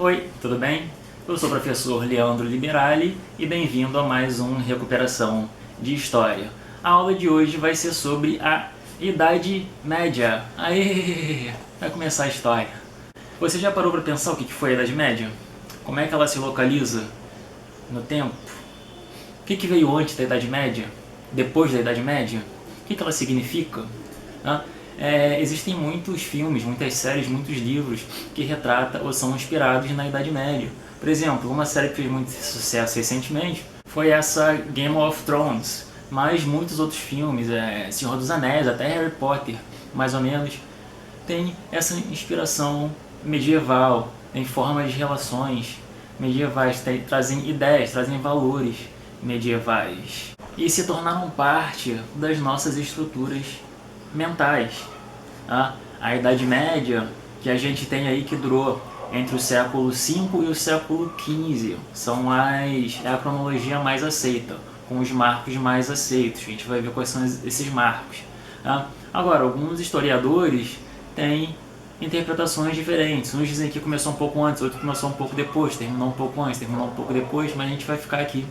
Oi, tudo bem? Eu sou o professor Leandro Liberali e bem-vindo a mais um Recuperação de História. A aula de hoje vai ser sobre a Idade Média. Aê! Vai começar a história. Você já parou para pensar o que foi a Idade Média? Como é que ela se localiza no tempo? O que veio antes da Idade Média? Depois da Idade Média? O que ela significa? Existem muitos filmes, muitas séries, muitos livros que retratam ou são inspirados na Idade Média. Por exemplo, uma série que fez muito sucesso recentemente foi essa Game of Thrones, mas muitos outros filmes, Senhor dos Anéis, até Harry Potter, mais ou menos, tem essa inspiração medieval, em formas de relações medievais, trazem ideias, trazem valores medievais e se tornaram parte das nossas estruturas mentais. A Idade Média, que a gente tem aí, que durou entre o século V e o século XV, é a cronologia mais aceita, com os marcos mais aceitos. A gente vai ver quais são esses marcos. Agora, alguns historiadores têm interpretações diferentes. Uns dizem que começou um pouco antes, outros começou um pouco depois, terminou um pouco antes, terminou um pouco depois, mas a gente vai ficar aqui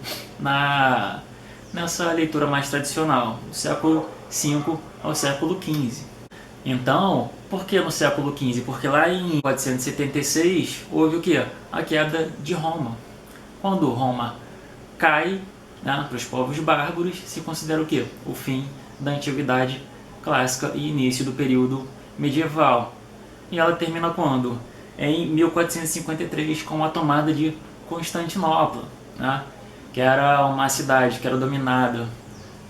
nessa leitura mais tradicional, do século V ao século XV. Então, por que no século XV? Porque lá em 476 houve o quê? A queda de Roma. Quando Roma cai, para os povos bárbaros, se considera o quê? O fim da Antiguidade Clássica e início do período medieval. E ela termina quando? Em 1453, com a tomada de Constantinopla, que era uma cidade que era dominada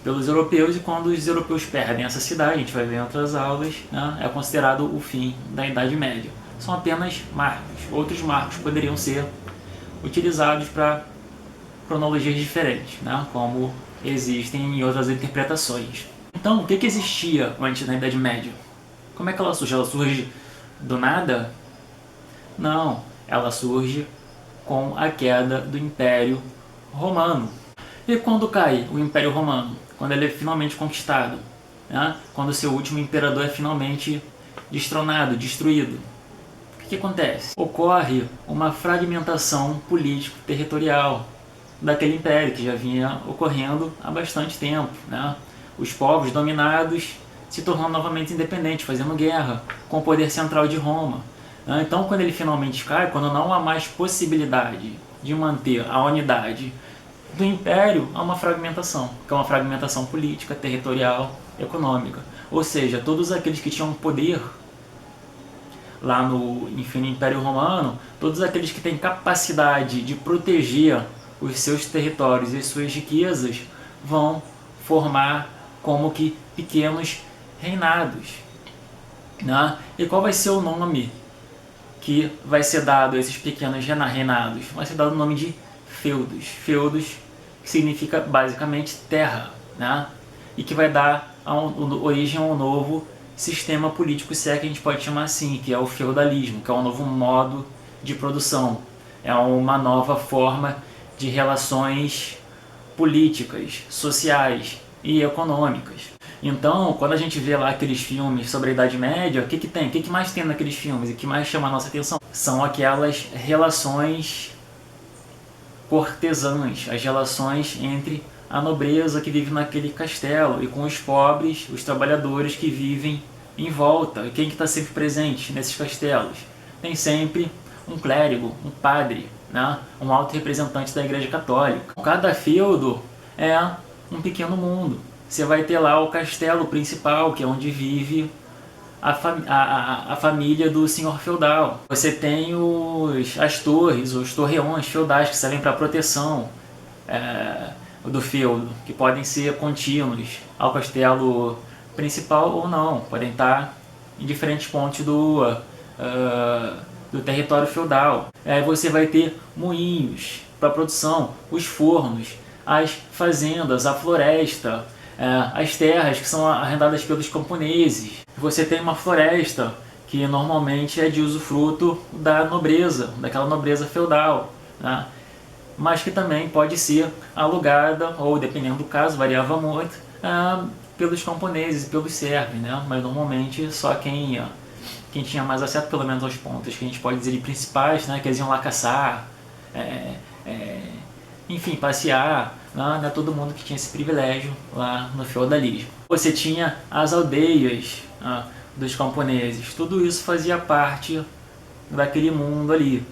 pelos europeus, e quando os europeus perdem essa cidade, a gente vai ver em outras aulas, é considerado o fim da Idade Média. São apenas marcos. Outros marcos poderiam ser utilizados para cronologias diferentes, como existem em outras interpretações. Então, o que existia antes da Idade Média? Como é que ela surge? Ela surge do nada? Não, ela surge com a queda do Império Romano. E quando cai o Império Romano? Quando ele é finalmente conquistado, quando o seu último imperador é finalmente destronado, destruído. O que acontece? Ocorre uma fragmentação político-territorial daquele império, que já vinha ocorrendo há bastante tempo. Os povos dominados se tornando novamente independentes, fazendo guerra com o poder central de Roma. Então, quando ele finalmente cai, quando não há mais possibilidade de manter a unidade do império, há uma fragmentação, que é uma fragmentação política, territorial, econômica. Ou seja, todos aqueles que tinham poder lá no Império Romano, todos aqueles que têm capacidade de proteger os seus territórios e suas riquezas, vão formar como que pequenos reinados. E qual vai ser o nome que vai ser dado a esses pequenos reinados? Vai ser dado o nome de feudos. Feudos, que significa basicamente terra, e que vai dar origem a um novo sistema político, se é que a gente pode chamar assim, que é o feudalismo, que é um novo modo de produção, é uma nova forma de relações políticas, sociais e econômicas. Então, quando a gente vê lá aqueles filmes sobre a Idade Média, o que tem? O que mais tem naqueles filmes e o que mais chama a nossa atenção? São aquelas relações cortesãs, as relações entre a nobreza que vive naquele castelo e com os pobres, os trabalhadores que vivem em volta. E quem que está sempre presente nesses castelos? Tem sempre um clérigo, um padre, um alto representante da Igreja Católica. Cada feudo é um pequeno mundo. Você vai ter lá o castelo principal, que é onde vive a família do senhor feudal. Você tem as torres, os torreões feudais, que servem para proteção do feudo, que podem ser contínuos ao castelo principal ou não, podem estar em diferentes pontos do território feudal. Aí você vai ter moinhos para produção, os fornos, as fazendas, a floresta, as terras que são arrendadas pelos camponeses. Você tem uma floresta que normalmente é de usufruto da nobreza, daquela nobreza feudal, mas que também pode ser alugada, ou dependendo do caso, variava muito, pelos camponeses e pelos servos, mas normalmente só quem quem tinha mais acesso pelo menos aos pontos, que a gente pode dizer de principais, né, que eles iam lá caçar, enfim, passear, não é todo mundo que tinha esse privilégio lá no feudalismo. Você tinha as aldeias dos camponeses, tudo isso fazia parte daquele mundo ali.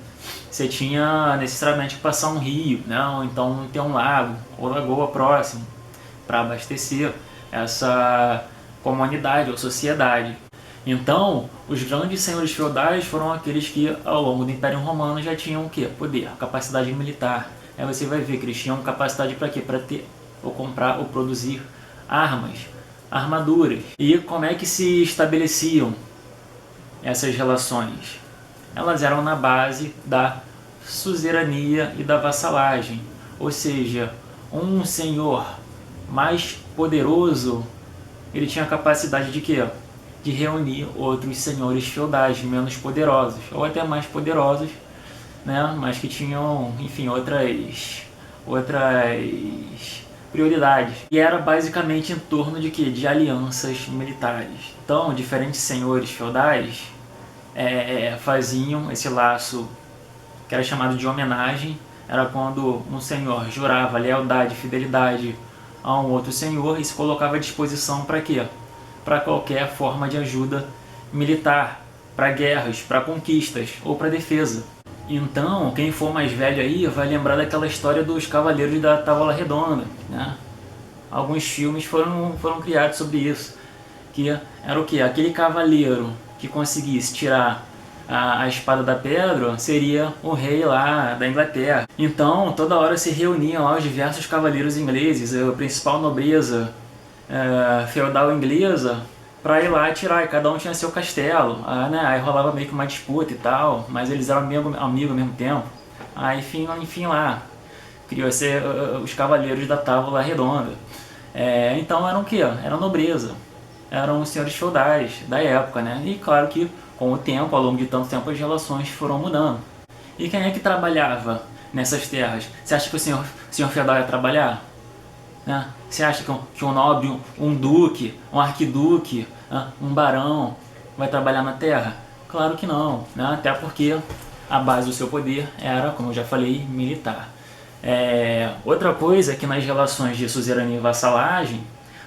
Você tinha necessariamente que passar um rio, né? Ou então ter um lago ou lagoa próximo para abastecer essa comunidade ou sociedade. Então, os grandes senhores feudais foram aqueles que, ao longo do Império Romano, já tinham o quê? Poder, capacidade militar. Aí você vai ver que eles tinham capacidade para quê? Para ter, ou comprar, ou produzir armas, armaduras. E como é que se estabeleciam essas relações? Elas eram na base da suzerania e da vassalagem. Ou seja, um senhor mais poderoso, ele tinha a capacidade de quê? De reunir outros senhores feudais menos poderosos, ou até mais poderosos, né? Mas que tinham, enfim, outras prioridades. E era basicamente em torno de quê? De alianças militares. Então, diferentes senhores feudais faziam esse laço que era chamado de homenagem. Era quando um senhor jurava lealdade e fidelidade a um outro senhor e se colocava à disposição para quê? Para qualquer forma de ajuda militar, para guerras, para conquistas ou para defesa. Então, quem for mais velho aí vai lembrar daquela história dos Cavaleiros da Távola Redonda, né? Alguns filmes foram criados sobre isso, que era o que? Aquele cavaleiro que conseguisse tirar a espada da pedra seria o rei lá da Inglaterra. Então, toda hora se reuniam lá os diversos cavaleiros ingleses, a principal nobreza feudal inglesa, para ir lá atirar, e cada um tinha seu castelo, né? Aí rolava meio que uma disputa e tal, mas eles eram amigos ao mesmo tempo. Aí enfim lá, criou-se os Cavaleiros da Távola Redonda. Então eram o quê? Eram nobreza, eram os senhores feudais da época, né? E claro que com o tempo, ao longo de tanto tempo, as relações foram mudando. E quem é que trabalhava nessas terras? Você acha que o senhor feudal ia trabalhar? Né? Você acha que um nobre, um duque, um arquiduque, um barão vai trabalhar na terra? Claro que não, né? Até porque a base do seu poder era, como eu já falei, militar. Outra coisa é que nas relações de suzerania e vassalagem,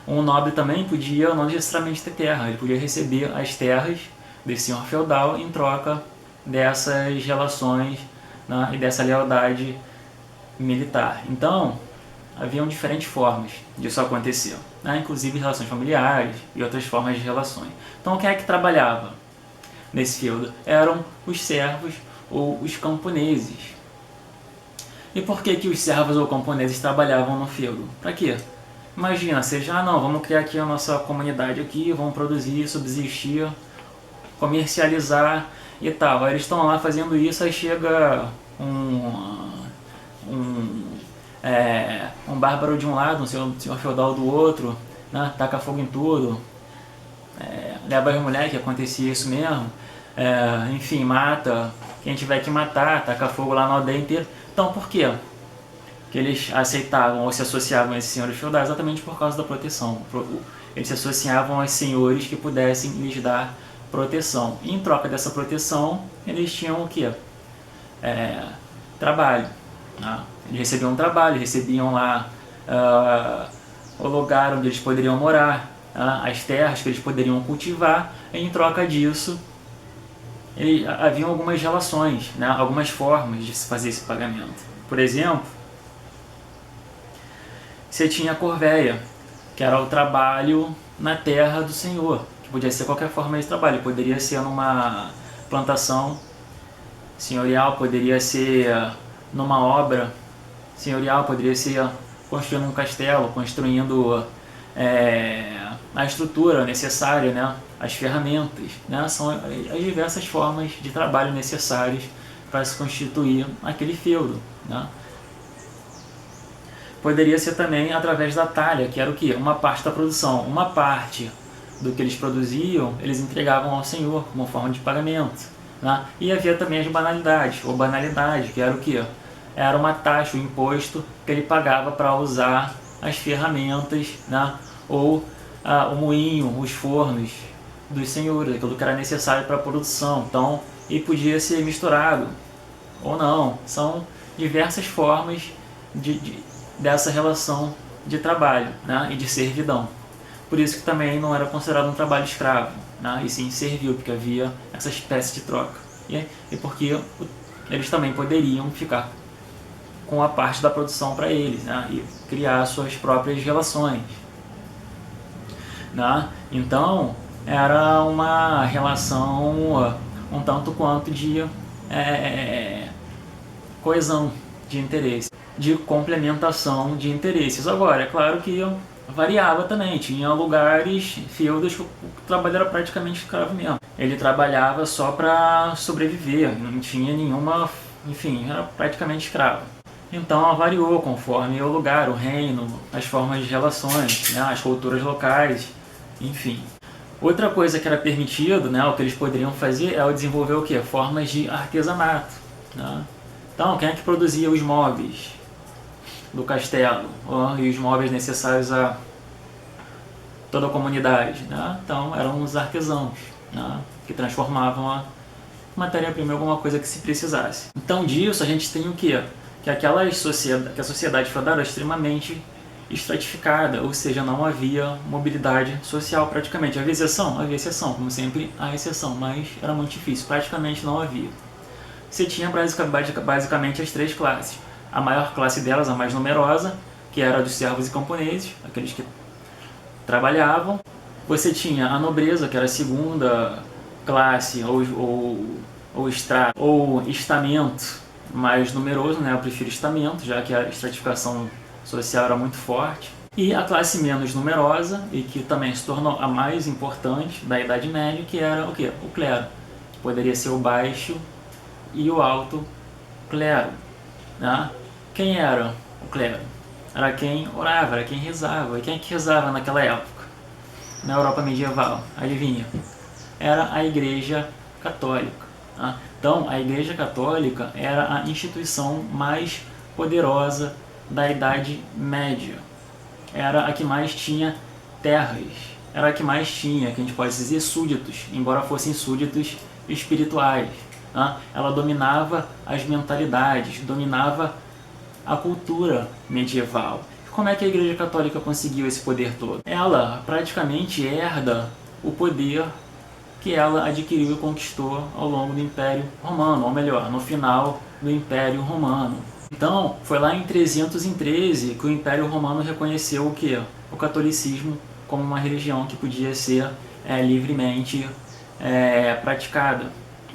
um nobre também podia não necessariamente ter terra, ele podia receber as terras desse senhor feudal em troca dessas relações, né, e dessa lealdade militar. Então, haviam diferentes formas disso acontecer, né? Inclusive relações familiares e outras formas de relações. Então, quem é que trabalhava nesse feudo? Eram os servos ou os camponeses. E por que os servos ou camponeses trabalhavam no feudo? Para quê? Imagina, seja, não, vamos criar aqui a nossa comunidade aqui, vamos produzir, subsistir, comercializar e tal. Aí eles estão lá fazendo isso, aí chega um bárbaro de um lado, um senhor feudal do outro, né? Taca fogo em tudo, leva as mulheres, que acontecia isso mesmo, enfim, mata quem tiver que matar, taca fogo lá na aldeia inteira. Então por quê? Que eles aceitavam ou se associavam a esses senhores feudais? Exatamente por causa da proteção. Eles se associavam aos senhores que pudessem lhes dar proteção. E em troca dessa proteção, eles tinham o quê? Trabalho. Né? Eles recebiam trabalho, recebiam lá o lugar onde eles poderiam morar, as terras que eles poderiam cultivar, e em troca disso, haviam algumas relações, né? Algumas formas de se fazer esse pagamento. Por exemplo, você tinha a corvéia, que era o trabalho na terra do senhor, que podia ser qualquer forma de trabalho, poderia ser numa plantação senhorial, poderia ser numa obra senhorial, poderia ser construindo um castelo, construindo a estrutura necessária, né? As ferramentas, né? São as diversas formas de trabalho necessárias para se constituir aquele feudo, né? Poderia ser também através da talha, que era o quê? Uma parte da produção. Uma parte do que eles produziam, eles entregavam ao senhor como forma de pagamento, né? E havia também as banalidades, ou banalidade, que era o quê? Era uma taxa, um imposto que ele pagava para usar as ferramentas, né? Ou o moinho, os fornos, dos senhores, aquilo que era necessário para a produção. Então, e podia ser misturado ou não. São diversas formas dessa relação de trabalho, né, e de servidão. Por isso que também não era considerado um trabalho escravo, né, e sim servil, porque havia essa espécie de troca. E porque eles também poderiam ficar com a parte da produção para eles, né, e criar suas próprias relações. Né? Então, era uma relação um tanto quanto de coesão de interesse, de complementação de interesses. Agora, é claro que variava também, tinha lugares, feudos que o trabalho era praticamente escravo mesmo. Ele trabalhava só para sobreviver, não tinha nenhuma, enfim, era praticamente escravo. Então variou conforme o lugar, o reino, as formas de relações, né, as culturas locais, enfim. Outra coisa que era permitido, né, o que eles poderiam fazer é desenvolver o quê? Formas de artesanato. Né? Então, quem é que produzia os móveis do castelo? E os móveis necessários a toda a comunidade? Né? Então, eram os artesãos, né, que transformavam a matéria-prima em alguma coisa que se precisasse. Então, disso a gente tem o quê? Que a sociedade feudal era extremamente estratificada, ou seja, não havia mobilidade social praticamente. Havia exceção, como sempre há exceção, mas era muito difícil, praticamente não havia. Você tinha basicamente as três classes. A maior classe delas, a mais numerosa, que era dos servos e camponeses, aqueles que trabalhavam. Você tinha a nobreza, que era a segunda classe, ou estrato, ou estamento mais numeroso, né? Eu prefiro estamento, já que a estratificação social era muito forte. E a classe menos numerosa, e que também se tornou a mais importante da Idade Média, que era o quê? O clero. Poderia ser o baixo e o alto clero. Né? Quem era o clero? Era quem orava, era quem rezava. E quem é que rezava naquela época? Na Europa medieval, adivinha? Era a Igreja Católica. Né? Então, a Igreja Católica era a instituição mais poderosa da Idade Média. Era a que mais tinha terras. Era a que mais tinha, que a gente pode dizer, súditos, embora fossem súditos espirituais. Né? Ela dominava as mentalidades, dominava a cultura medieval. Como é que a Igreja Católica conseguiu esse poder todo? Ela praticamente herda o poder que ela adquiriu e conquistou ao longo do Império Romano, ou melhor, no final do Império Romano. Então, foi lá em 313 que o Império Romano reconheceu o quê? O catolicismo como uma religião que podia ser livremente praticada.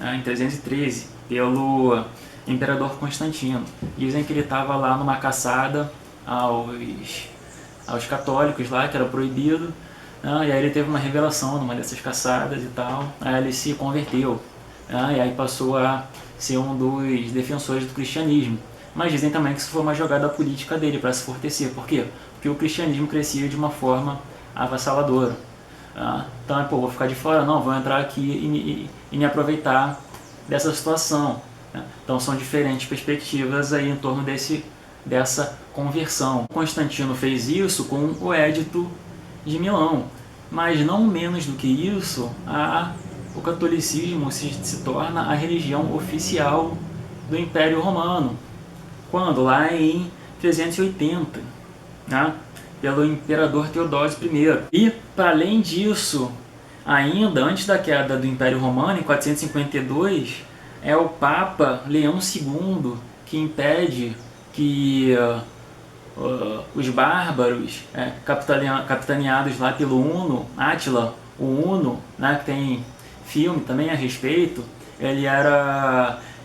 Em 313, pelo Imperador Constantino. Dizem que ele estava lá numa caçada aos católicos lá, que era proibido, né? E aí ele teve uma revelação numa dessas caçadas e tal, aí ele se converteu, né? E aí passou a ser um dos defensores do cristianismo. Mas dizem também que isso foi uma jogada política dele para se fortalecer. Por quê? Porque o cristianismo crescia de uma forma avassaladora. Então, vou ficar de fora? Não, vou entrar aqui e me aproveitar dessa situação. Então são diferentes perspectivas aí em torno dessa conversão. Constantino fez isso com o Édito de Milão, mas não menos do que isso, o catolicismo se torna a religião oficial do Império Romano. Quando? Lá em 380, né? Pelo Imperador Teodósio I. E, para além disso, ainda antes da queda do Império Romano, em 452, é o Papa Leão II que impede que os bárbaros, capitaneados lá pelo Huno, Átila, o Huno, né, que tem filme também a respeito,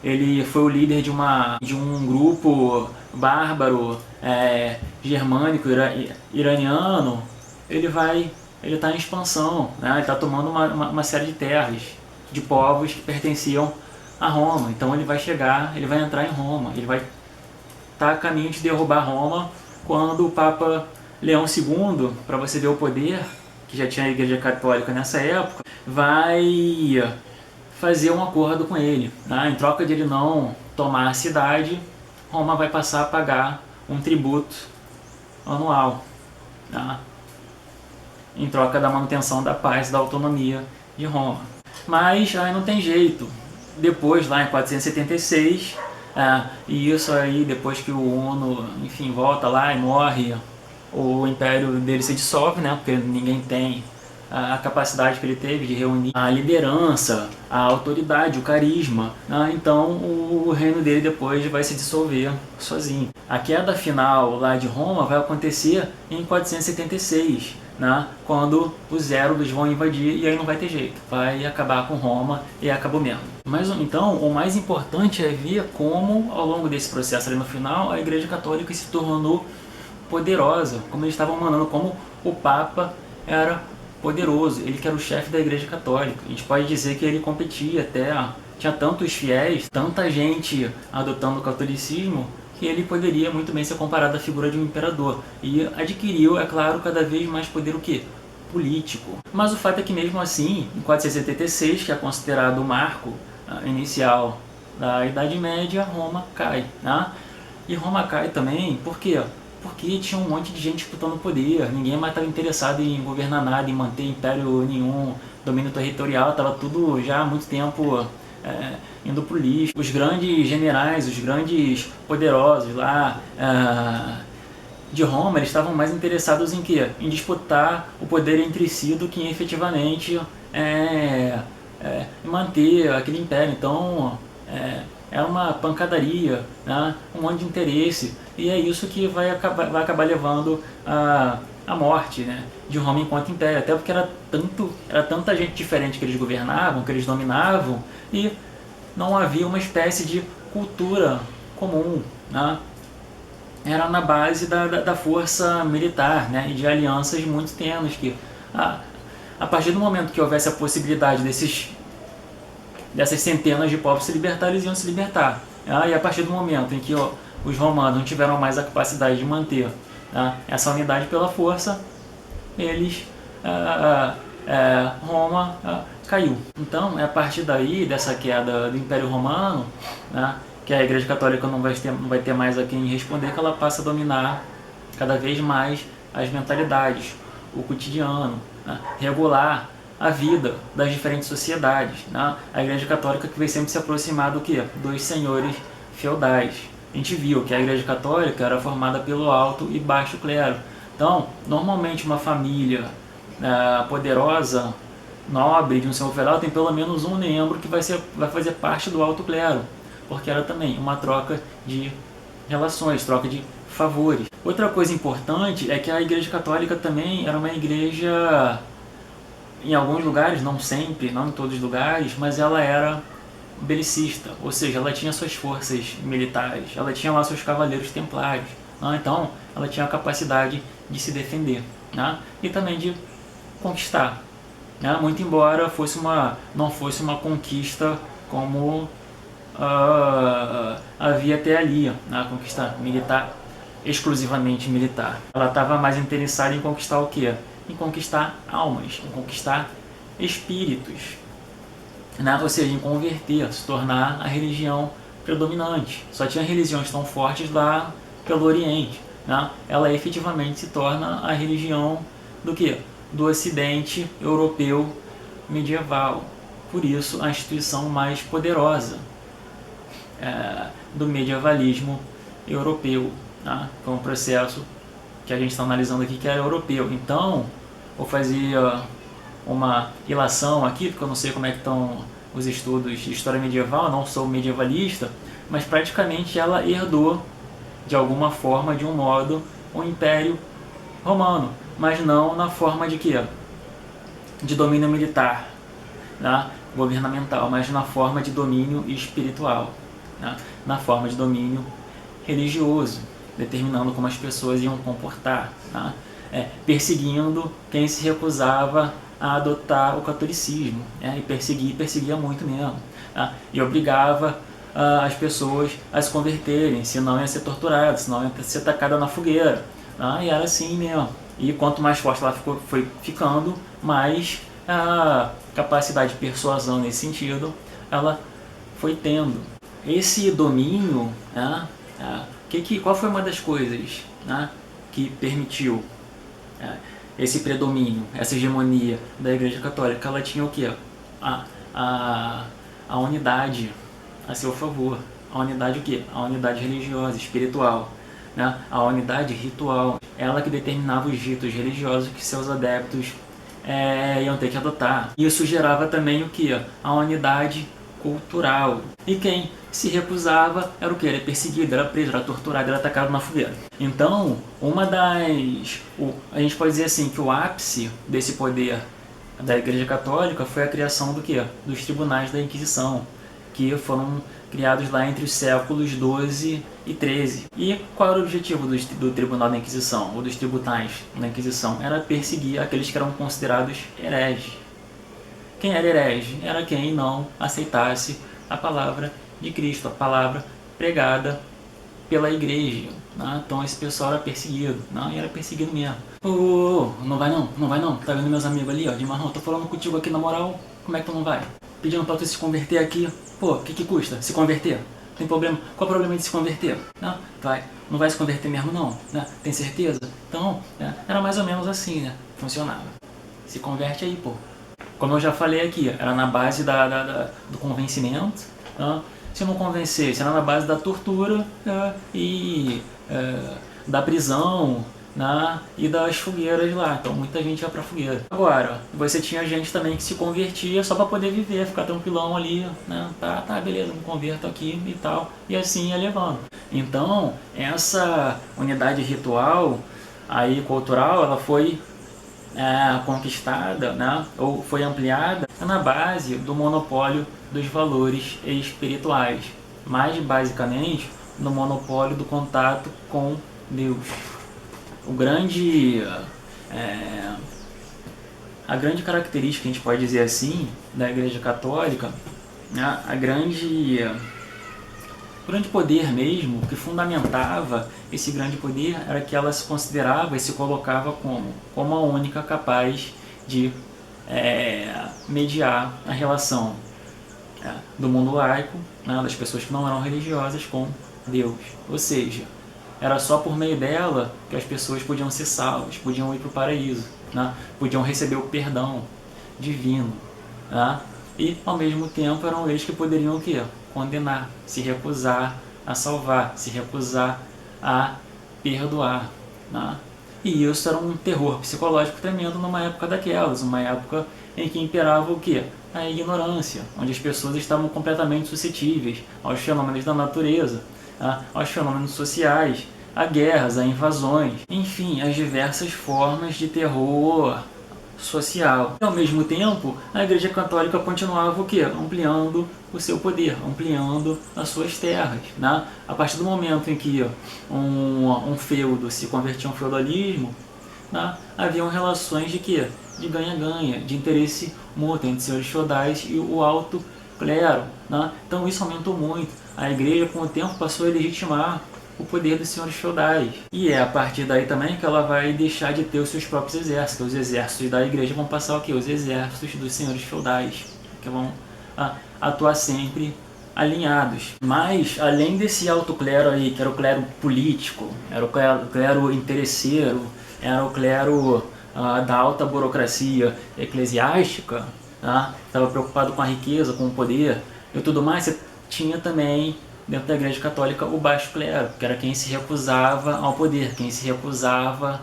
ele foi o líder de um grupo bárbaro germânico iraniano. Ele está em expansão, né? Ele está tomando uma série de terras de povos que pertenciam a Roma. Então ele vai entrar em Roma, ele vai estar a caminho de derrubar Roma, quando o Papa Leão II, para você ver o poder que já tinha a Igreja Católica nessa época, vai fazer um acordo com ele, né? Em troca de ele não tomar a cidade, Roma vai passar a pagar um tributo anual, né? Em troca da manutenção da paz e da autonomia de Roma. Mas aí não tem jeito. Depois, lá em 476, e isso aí depois que o Uno, enfim, volta lá e morre, o império dele se dissolve, né? Porque ninguém tem a capacidade que ele teve de reunir a liderança, a autoridade, o carisma, né? Então o reino dele depois vai se dissolver sozinho. A queda final lá de Roma vai acontecer em 476, né? Quando os Hérodos vão invadir, e aí não vai ter jeito, vai acabar com Roma e acabou mesmo. Mas então o mais importante é ver como ao longo desse processo ali no final a Igreja Católica se tornou poderosa, como eles estavam mandando, como o Papa era poderoso, ele que era o chefe da Igreja Católica. A gente pode dizer que ele competia até, tinha tantos fiéis, tanta gente adotando o catolicismo, que ele poderia muito bem ser comparado à figura de um imperador. E adquiriu, é claro, cada vez mais poder o quê? Político. Mas o fato é que mesmo assim, em 476, que é considerado o marco inicial da Idade Média, Roma cai, né? E Roma cai também, por quê? Porque tinha um monte de gente disputando poder, ninguém mais estava interessado em governar nada, em manter império nenhum, domínio territorial, estava tudo já há muito tempo indo pro lixo. Os grandes generais, os grandes poderosos lá de Roma, eles estavam mais interessados em quê? Em disputar o poder entre si do que em efetivamente manter aquele império. Então é uma pancadaria, né? Um monte de interesse, e é isso que vai acabar levando a morte, né, de Roma enquanto império, até porque era tanta gente diferente que eles governavam, que eles dominavam, e não havia uma espécie de cultura comum, né? Era na base da força militar, né, e de alianças muito tênues, que a partir do momento que houvesse a possibilidade dessas centenas de povos se libertar, eles iam se libertar. E a partir do momento em que os romanos não tiveram mais a capacidade de manter essa unidade pela força, Roma caiu. Então é a partir daí, dessa queda do Império Romano, né, que a Igreja Católica não vai ter mais a quem responder, que ela passa a dominar cada vez mais as mentalidades, o cotidiano, né, regular a vida das diferentes sociedades, né? A Igreja Católica que vai sempre se aproximar do quê? Dos senhores feudais. A gente viu que a Igreja Católica era formada pelo alto e baixo clero. Então, normalmente uma família poderosa, nobre, de um senhor feudal, tem pelo menos um membro que vai fazer parte do alto clero, porque era também uma troca de relações, troca de favores. Outra coisa importante é que a Igreja Católica também era uma igreja, em alguns lugares, não sempre, não em todos os lugares, mas ela era belicista, ou seja, ela tinha suas forças militares, ela tinha lá seus cavaleiros templários, né? Então ela tinha a capacidade de se defender, né? E também de conquistar, né? Muito embora não fosse uma conquista como havia até ali, a conquista militar, exclusivamente militar. Ela estava mais interessada em conquistar o quê? Em conquistar almas, em conquistar espíritos, né? Ou seja, em converter, se tornar a religião predominante. Só tinha religiões tão fortes lá pelo Oriente, né? Ela efetivamente se torna a religião do quê? Do Ocidente europeu medieval. Por isso, a instituição mais poderosa do medievalismo europeu, né? Foi um processo que a gente está analisando aqui que era europeu. Então, vou fazer uma ilação aqui, porque eu não sei como é que estão os estudos de história medieval, não sou medievalista, mas praticamente ela herdou, de alguma forma, de um modo, o Império Romano, mas não na forma de quê? De domínio militar, né? Governamental, mas na forma de domínio espiritual, né? Na forma de domínio religioso, determinando como as pessoas iam comportar, né? Perseguindo quem se recusava a adotar o catolicismo, e perseguia muito mesmo, né? E obrigava as pessoas a se converterem, senão ia ser torturada, senão ia ser tacada na fogueira, né? E era assim mesmo. E quanto mais forte ela foi ficando, mais a capacidade de persuasão nesse sentido ela foi tendo. Esse domínio, né, qual foi uma das coisas, né, que permitiu esse predomínio, essa hegemonia da Igreja Católica? Ela tinha o quê? a, a, a unidade a seu favor. A unidade o quê? A unidade religiosa, espiritual, né? A unidade ritual. Ela que determinava os ritos religiosos que seus adeptos iam ter que adotar. Isso gerava também o que? A unidade cultural. E quem se recusava era o que? Era perseguido, era preso, era torturado, era atacado na fogueira. Então, a gente pode dizer assim que o ápice desse poder da Igreja Católica foi a criação do que? Dos tribunais da Inquisição, que foram criados lá entre os séculos XII e XIII. E qual era o objetivo do Tribunal da Inquisição, ou dos tribunais da Inquisição? Era perseguir aqueles que eram considerados hereges. Quem era herege? Era quem não aceitasse a palavra de Cristo, a palavra pregada pela igreja. Né? Então esse pessoal era perseguido, e era perseguido mesmo. Não vai não, tá vendo meus amigos ali, ó, de marrom, tô falando contigo aqui na moral, como é que tu não vai? Pedindo pra tu se converter aqui, pô, o que custa se converter? Tem problema? Qual o problema de se converter? Não vai se converter mesmo não, né? Tem certeza? Então, era mais ou menos assim, né? Funcionava. Se converte aí, pô. Como eu já falei aqui, era na base do convencimento, né? Se não convencesse, era na base da tortura e da prisão, né? E das fogueiras lá. Então muita gente ia pra fogueira. Agora, você tinha gente também que se convertia só para poder viver, ficar tranquilão ali, né? Tá, beleza, me converto aqui e tal. E assim ia levando. Então, essa unidade ritual aí cultural, ela foi conquistada, né? Ou foi ampliada na base do monopólio dos valores espirituais. Mais basicamente, no monopólio do contato com Deus. A grande característica, a gente pode dizer assim, da Igreja Católica, né, o grande poder mesmo, que fundamentava esse grande poder, era que ela se considerava e se colocava como a única capaz de mediar a relação do mundo laico, né, das pessoas que não eram religiosas, com Deus. Ou seja, era só por meio dela que as pessoas podiam ser salvas, podiam ir para o paraíso, né? Podiam receber o perdão divino. Né? E, ao mesmo tempo, eram eles que poderiam o quê? Condenar, se recusar a salvar, se recusar a perdoar. Né? E isso era um terror psicológico tremendo numa época daquelas, uma época em que imperava o quê? A ignorância, onde as pessoas estavam completamente suscetíveis aos fenômenos da natureza, aos fenômenos sociais, a guerras, a invasões, enfim, as diversas formas de terror social. E, ao mesmo tempo, a Igreja Católica continuava o quê? Ampliando o seu poder, ampliando as suas terras. Né? A partir do momento em que um feudo se convertia em um feudalismo, né? Haviam relações de quê? De ganha-ganha, de interesse mútuo entre senhores feudais e o alto clero. Né? Então isso aumentou muito. A igreja, com o tempo, passou a legitimar o poder dos senhores feudais. E é a partir daí também que ela vai deixar de ter os seus próprios exércitos. Os exércitos da igreja vão passar o quê? Os exércitos dos senhores feudais, que vão atuar sempre alinhados. Mas, além desse alto clero aí, que era o clero político, era o clero interesseiro, era o clero da alta burocracia eclesiástica, estava preocupado com a riqueza, com o poder e tudo mais, você tinha também dentro da Igreja Católica o baixo clero, que era quem se recusava ao poder, quem se recusava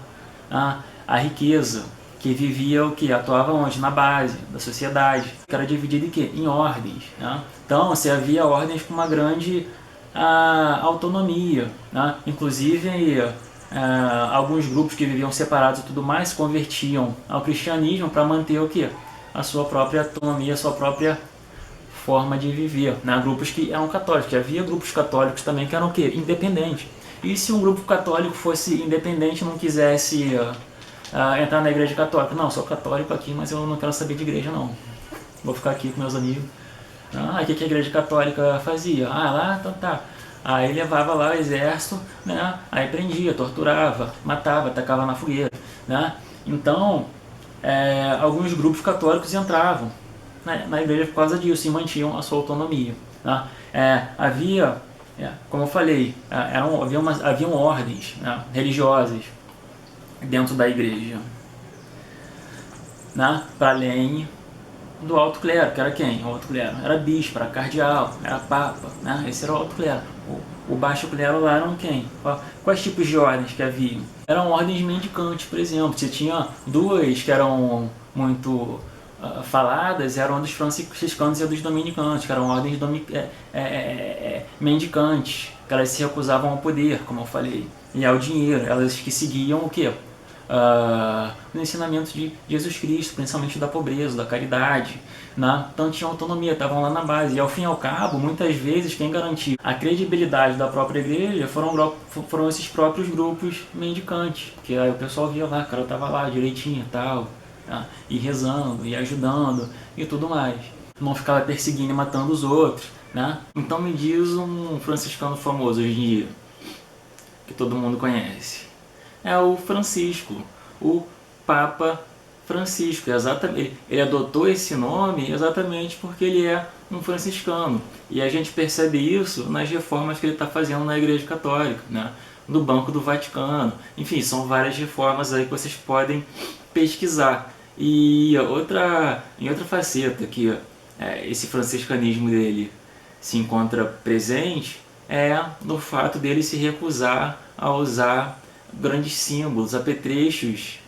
à riqueza, que vivia o que? Atuava onde? Na base da sociedade, que era dividido em quê? Em ordens. Né? Então, você havia ordens com uma grande autonomia. Né? Inclusive, alguns grupos que viviam separados e tudo mais se convertiam ao cristianismo para manter o quê? A sua própria autonomia, a sua própria forma de viver, né? Grupos que eram católicos, havia grupos católicos também que eram o quê? Independentes. E se um grupo católico fosse independente e não quisesse entrar na igreja católica? Não, sou católico aqui, mas eu não quero saber de igreja não. Vou ficar aqui com meus amigos. O que a igreja católica fazia? Lá, então tá. Aí levava lá o exército, né? Aí prendia, torturava, matava, atacava na fogueira. Né? Então, alguns grupos católicos entravam na igreja por causa disso e mantinham a sua autonomia. Tá? Havia, como eu falei, haviam ordens, né, religiosas dentro da igreja, né, para além do alto clero, que era quem? O alto clero era bispo, era cardeal, era papa, né? Esse era o alto clero. O baixo clero lá eram quem? Quais tipos de ordens que haviam? Eram ordens mendicantes, por exemplo. Você tinha duas que eram muito faladas, eram dos franciscanos e dos dominicanos, que eram ordens mendicantes, que elas se recusavam ao poder, como eu falei, e ao dinheiro. Elas que seguiam o quê? No ensinamento de Jesus Cristo, principalmente da pobreza, da caridade, né? Então tinham autonomia, estavam lá na base. E ao fim e ao cabo, muitas vezes, quem garantia a credibilidade da própria igreja foram esses próprios grupos mendicantes. Que aí o pessoal via lá, o cara estava lá direitinho e tal, né? E rezando, e ajudando, e tudo mais. Não ficava perseguindo e matando os outros, né? Então me diz um franciscano famoso hoje em dia, que todo mundo conhece. É o Francisco, o Papa Francisco. Exatamente, ele adotou esse nome exatamente porque ele é um franciscano. E a gente percebe isso nas reformas que ele está fazendo na Igreja Católica, né? No Banco do Vaticano. Enfim, são várias reformas aí que vocês podem pesquisar. E em outra faceta que esse franciscanismo dele se encontra presente é no fato dele se recusar a usar grandes símbolos, apetrechos,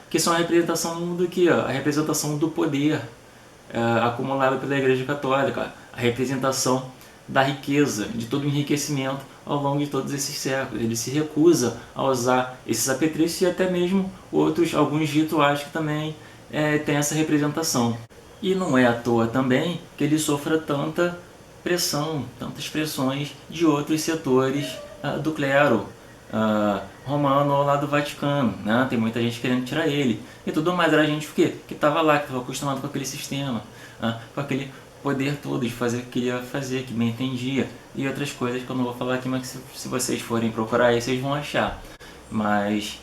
que são a representação do que? A representação do poder acumulado pela Igreja Católica, a representação da riqueza, de todo o enriquecimento ao longo de todos esses séculos. Ele se recusa a usar esses apetrechos e até mesmo alguns rituais que também têm essa representação. E não é à toa também que ele sofra tanta pressão, tantas pressões de outros setores do clero romano lá do Vaticano, né? Tem muita gente querendo tirar ele e tudo mais. Era gente que estava lá, que estava acostumado com aquele sistema, com aquele poder todo de fazer o que queria fazer, que bem entendia, e outras coisas que eu não vou falar aqui, mas se vocês forem procurar aí, vocês vão achar. Mas,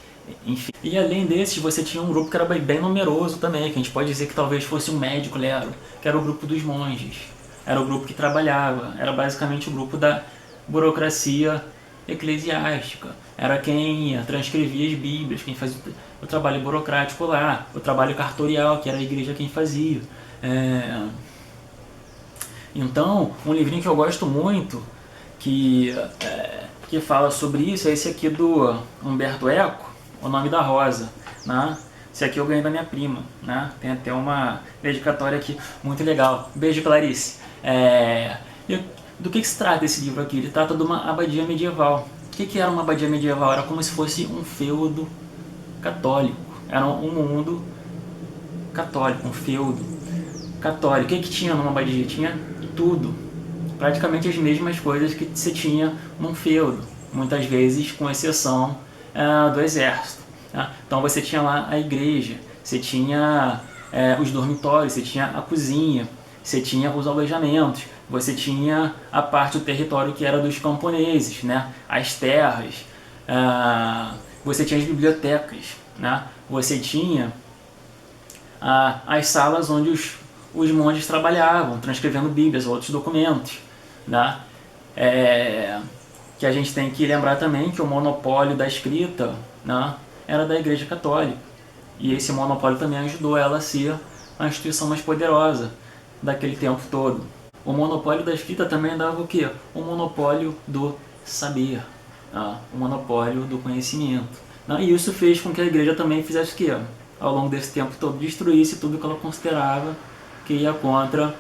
enfim. E além desses, você tinha um grupo que era bem numeroso também, que a gente pode dizer que talvez fosse um médio clero, que era o grupo dos monges. Era o grupo que trabalhava, era basicamente o grupo da burocracia eclesiástica. Era quem transcrevia as Bíblias, quem fazia o trabalho burocrático lá, o trabalho cartorial, que era a igreja quem fazia. Então, um livrinho que eu gosto muito, que fala sobre isso, é esse aqui do Humberto Eco, O Nome da Rosa, né? Esse aqui eu ganhei da minha prima, né? Tem até uma dedicatória aqui muito legal. Beijo, Clarice. Do que se trata esse livro aqui? Ele trata de uma abadia medieval. O que era uma abadia medieval? Era como se fosse um feudo católico. Era um mundo católico, um feudo católico. O que tinha numa abadia? Tinha tudo. Praticamente as mesmas coisas que se tinha num feudo. Muitas vezes com exceção do exército. Tá? Então você tinha lá a igreja, você tinha os dormitórios, você tinha a cozinha, você tinha os alojamentos, você tinha a parte do território que era dos camponeses, né? As terras, você tinha as bibliotecas, né? Você tinha as salas onde os monges trabalhavam, transcrevendo bíblias ou outros documentos, né? Que a gente tem que lembrar também que o monopólio da escrita, né, era da Igreja Católica. E esse monopólio também ajudou ela a ser a instituição mais poderosa daquele tempo todo. O monopólio da escrita também dava o quê? O monopólio do saber, o monopólio do conhecimento. E isso fez com que a igreja também fizesse o quê? Ao longo desse tempo todo, destruísse tudo que ela considerava que ia contra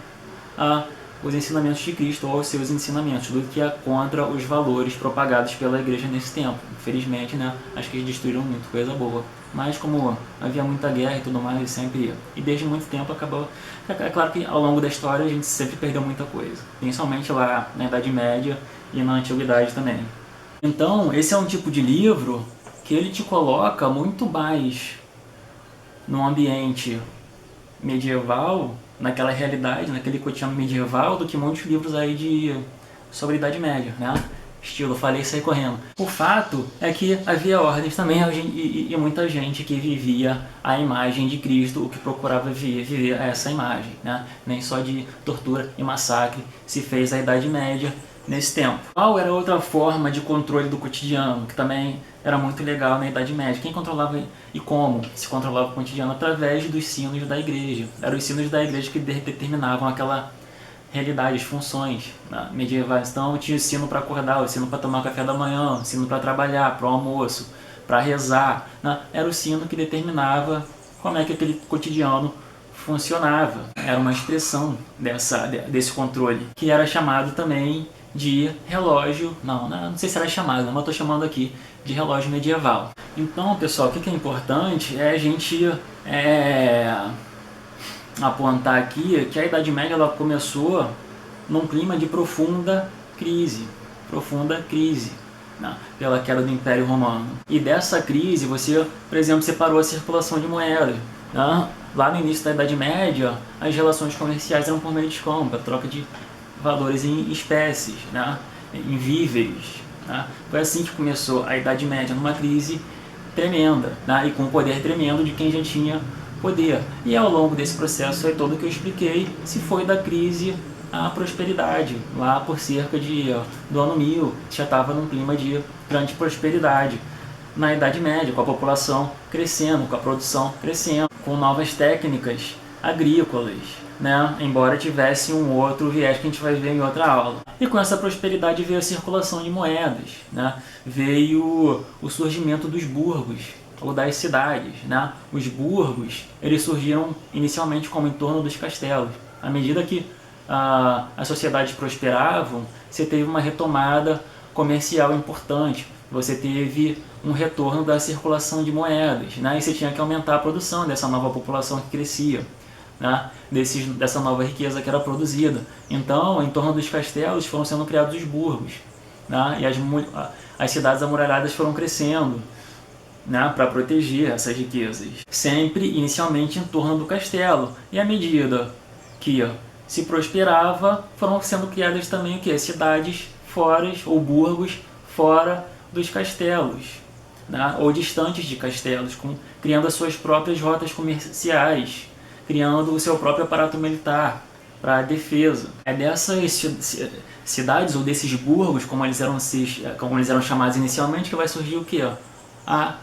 os ensinamentos de Cristo ou os seus ensinamentos, tudo que ia contra os valores propagados pela igreja nesse tempo. Infelizmente, né, acho que eles destruíram muita coisa boa. Mas como havia muita guerra e tudo mais, sempre ia. E desde muito tempo acabou. É claro que ao longo da história a gente sempre perdeu muita coisa. Principalmente lá na Idade Média e na Antiguidade também. Então, esse é um tipo de livro que ele te coloca muito mais num ambiente medieval, naquela realidade, naquele cotidiano medieval, do que muitos livros aí sobre a Idade Média, né? Estilo, falei e saí correndo. O fato é que havia ordens também e muita gente que vivia a imagem de Cristo, o que procurava viver essa imagem, né? Nem só de tortura e massacre se fez a Idade Média nesse tempo. Qual era outra forma de controle do cotidiano, que também era muito legal na Idade Média? Quem controlava e como se controlava o cotidiano? Através dos sinos da igreja. Eram os sinos da igreja que determinavam aquela realidade, as funções, né, medievais. Então tinha o sino para acordar, o sino para tomar café da manhã, o sino para trabalhar, para o almoço, para rezar, né? Era o sino que determinava como é que aquele cotidiano funcionava. Era uma expressão desse controle, que era chamado também de relógio, não sei se era chamado, mas eu estou chamando aqui de relógio medieval. Então, pessoal, o que é importante é a gente apontar aqui que a Idade Média ela começou num clima de profunda crise, né, pela queda do Império Romano. E dessa crise você, por exemplo, separou a circulação de moedas. Né? Lá no início da Idade Média, as relações comerciais eram por meio de compra, troca de valores em espécies, né, em víveis. Né? Foi assim que começou a Idade Média, numa crise tremenda, né, e com um poder tremendo de quem já tinha poder. E ao longo desse processo aí todo que eu expliquei, se foi da crise à prosperidade. Lá por cerca do ano 1000, já estava num clima de grande prosperidade. Na Idade Média, com a população crescendo, com a produção crescendo, com novas técnicas agrícolas, né? Embora tivesse um outro viés que a gente vai ver em outra aula. E com essa prosperidade veio a circulação de moedas, né? Veio o surgimento dos burgos, ou das cidades, né? Os burgos, eles surgiram inicialmente como em torno dos castelos. À medida que as sociedades prosperavam, você teve uma retomada comercial importante, você teve um retorno da circulação de moedas, né? E você tinha que aumentar a produção dessa nova população que crescia, né? Dessa nova riqueza que era produzida. Então, em torno dos castelos foram sendo criados os burgos, né? E as cidades amuralhadas foram crescendo, né, para proteger essas riquezas. Sempre, inicialmente, em torno do castelo. E à medida que se prosperava, foram sendo criadas também o quê? Cidades fora, ou burgos fora dos castelos, né, ou distantes de castelos, criando as suas próprias rotas comerciais, criando o seu próprio aparato militar para a defesa. É dessas cidades, ou desses burgos, como eles eram chamados inicialmente, que vai surgir o quê? A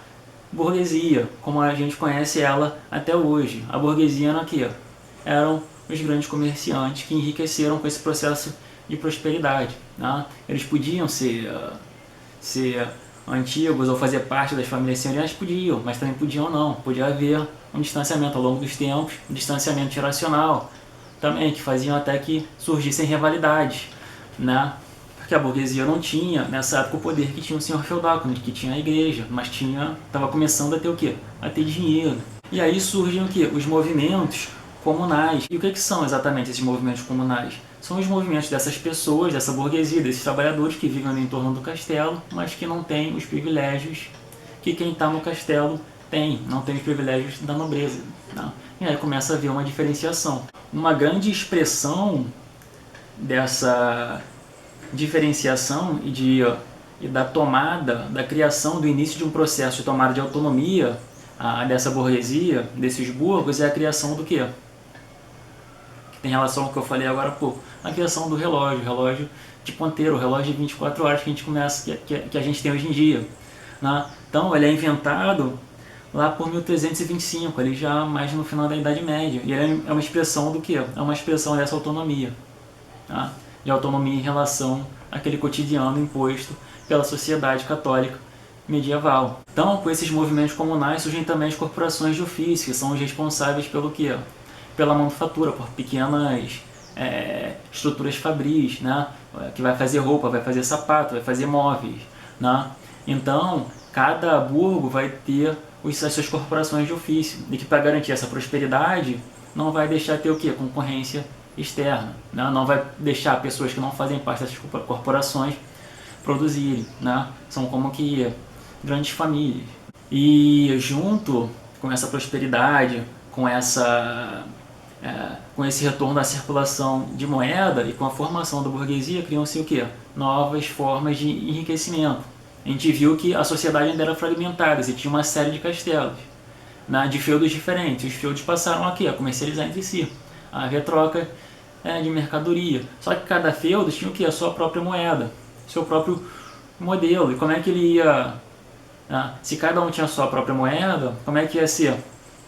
burguesia, como a gente conhece ela até hoje. A burguesia era o quê? Eram os grandes comerciantes que enriqueceram com esse processo de prosperidade. Né? Eles podiam ser antigos ou fazer parte das famílias senhoriais, podiam, mas também podiam não. Podia haver um distanciamento ao longo dos tempos, um distanciamento geracional também, que faziam até que surgissem rivalidades, né? Porque a burguesia não tinha, nessa época, o poder que tinha o senhor feudal, que tinha a igreja, mas estava começando a ter o quê? A ter dinheiro. E aí surgem o quê? Os movimentos comunais. E o que são exatamente esses movimentos comunais? São os movimentos dessas pessoas, dessa burguesia, desses trabalhadores que vivem no entorno do castelo, mas que não têm os privilégios que quem está no castelo tem, não tem os privilégios da nobreza. Não? E aí começa a haver uma diferenciação. Uma grande expressão dessa diferenciação e da tomada, da criação, do início de um processo de tomada de autonomia dessa burguesia, desses burgos, é a criação do quê? Que tem relação com o que eu falei agora há pouco. A criação do relógio de ponteiro, o relógio de 24 horas que a gente tem hoje em dia. Né? Então, ele é inventado lá por 1325, ali já mais no final da Idade Média. E ele é uma expressão do quê? É uma expressão dessa autonomia. Tá? De autonomia em relação àquele cotidiano imposto pela sociedade católica medieval. Então, com esses movimentos comunais surgem também as corporações de ofício, que são os responsáveis pelo quê? Pela manufatura, por pequenas estruturas fabris, né? Que vai fazer roupa, vai fazer sapato, vai fazer móveis. Né? Então, cada burgo vai ter as suas corporações de ofício, e que para garantir essa prosperidade não vai deixar ter o quê? Concorrência externa, né? Não vai deixar pessoas que não fazem parte dessas corporações produzirem, né? São como que grandes famílias. E junto com essa prosperidade, com esse retorno da circulação de moeda e com a formação da burguesia, criam-se o quê? Novas formas de enriquecimento. A gente viu que a sociedade ainda era fragmentada, e tinha uma série de castelos, né, de feudos diferentes. Os feudos passaram aqui a comercializar entre si, a haver troca de mercadoria. Só que cada feudo tinha o quê? A sua própria moeda, seu próprio modelo. E como é que ele ia... se cada um tinha a sua própria moeda, como é que ia ser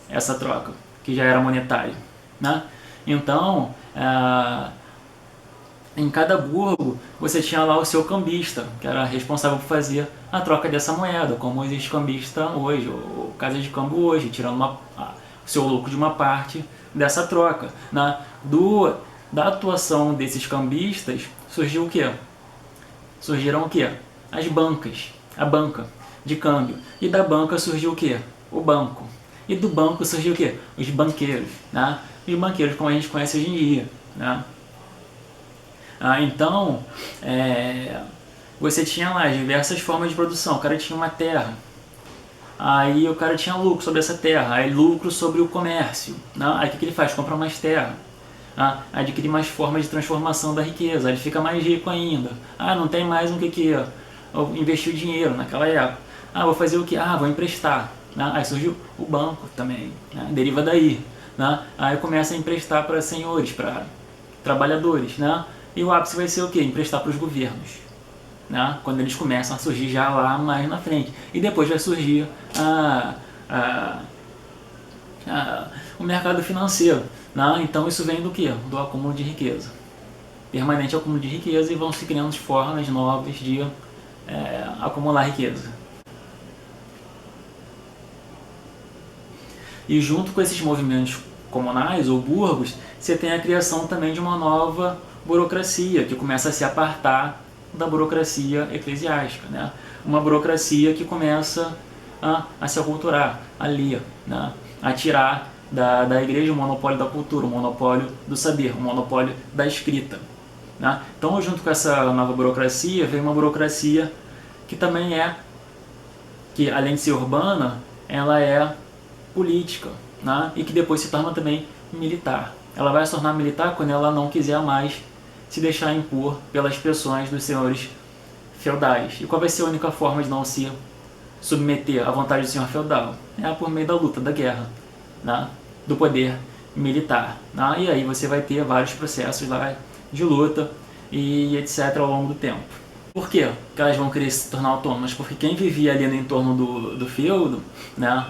essa troca, que já era monetária, né? Então, em cada burgo, você tinha lá o seu cambista, que era responsável por fazer a troca dessa moeda, como existe cambista hoje, ou casa de câmbio hoje, tirando o seu lucro de uma parte dessa troca, né? Da atuação desses cambistas, surgiu o quê? Surgiram o quê? As bancas, a banca de câmbio. E da banca surgiu o quê? O banco. E do banco surgiu o quê? Os banqueiros, né? E os banqueiros como a gente conhece hoje em dia, né? Então, você tinha lá diversas formas de produção. O cara tinha uma terra, aí o cara tinha lucro sobre essa terra, aí lucro sobre o comércio, né? Aí o que ele faz? Compra mais terra, adquire mais formas de transformação da riqueza, aí ele fica mais rico ainda. Não tem mais investir o dinheiro naquela época. Vou fazer o que? Vou emprestar, né? Aí surgiu o banco também, né? Deriva daí, né? Aí começa a emprestar para senhores, para trabalhadores, né? E o ápice vai ser o quê? Emprestar para os governos, né? Quando eles começam a surgir já lá mais na frente. E depois vai surgir o mercado financeiro, né? Então isso vem do quê? Do acúmulo de riqueza. Permanente acúmulo de riqueza, e vão se criando formas novas de acumular riqueza. E junto com esses movimentos comunais ou burgos, você tem a criação também de uma nova burocracia, que começa a se apartar da burocracia eclesiástica, né? Uma burocracia que começa a se aculturar, a ler, né? A tirar da igreja o monopólio da cultura, o monopólio do saber, o monopólio da escrita, né? Então, junto com essa nova burocracia, vem uma burocracia que também que além de ser urbana, ela é política, né? E que depois se torna também militar. Ela vai se tornar militar quando ela não quiser mais se deixar impor pelas pressões dos senhores feudais. E qual vai ser a única forma de não se submeter à vontade do senhor feudal? Por meio da luta, da guerra, né? Do poder militar, né? E aí você vai ter vários processos lá de luta e etc. ao longo do tempo. Por quê que elas vão querer se tornar autônomas? Porque quem vivia ali no entorno do feudo, né?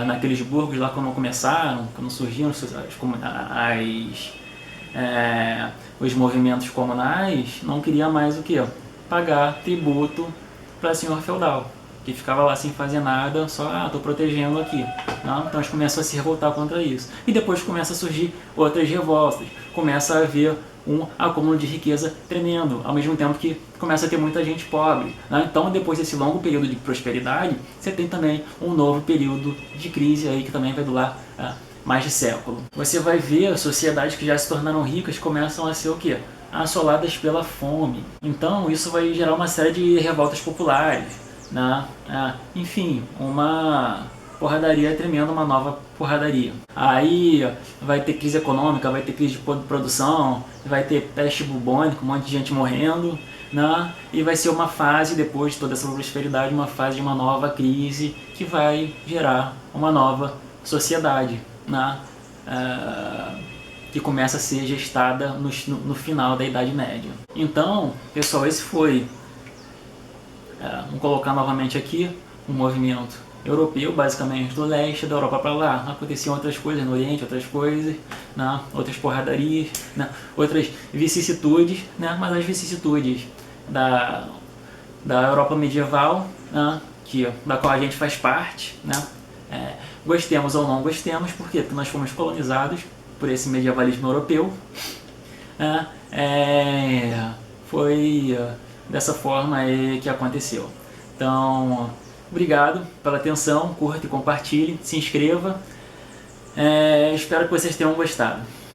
Naqueles burgos lá quando começaram, quando surgiram os movimentos comunais, não queria mais o que? Pagar tributo para senhor feudal, que ficava lá sem fazer nada, só estou protegendo aqui. Não? Então eles começam a se revoltar contra isso. E depois começa a surgir outras revoltas, começa a haver um acúmulo de riqueza tremendo, ao mesmo tempo que começa a ter muita gente pobre, né? Então, depois desse longo período de prosperidade, você tem também um novo período de crise aí que também vai durar mais de século. Você vai ver sociedades que já se tornaram ricas começam a ser o quê? Assoladas pela fome. Então, isso vai gerar uma série de revoltas populares, né? Enfim, uma porradaria tremenda, uma nova porradaria. Aí vai ter crise econômica, vai ter crise de produção, vai ter peste bubônica, um monte de gente morrendo, né? E vai ser uma fase, depois de toda essa prosperidade, uma fase de uma nova crise que vai gerar uma nova sociedade, né? Que começa a ser gestada no final da Idade Média. Então, pessoal, esse foi, vamos colocar novamente aqui, um movimento europeu, basicamente do leste da Europa para lá. Aconteciam outras coisas no Oriente, outras coisas, né? Outras porradarias, né? Outras vicissitudes, né? Mas as vicissitudes da Europa medieval, né? Da qual a gente faz parte, né? Gostemos ou não gostemos, por quê? Porque nós fomos colonizados por esse medievalismo europeu. Foi dessa forma aí que aconteceu. Então, obrigado pela atenção, curta e compartilhe, se inscreva. Espero que vocês tenham gostado.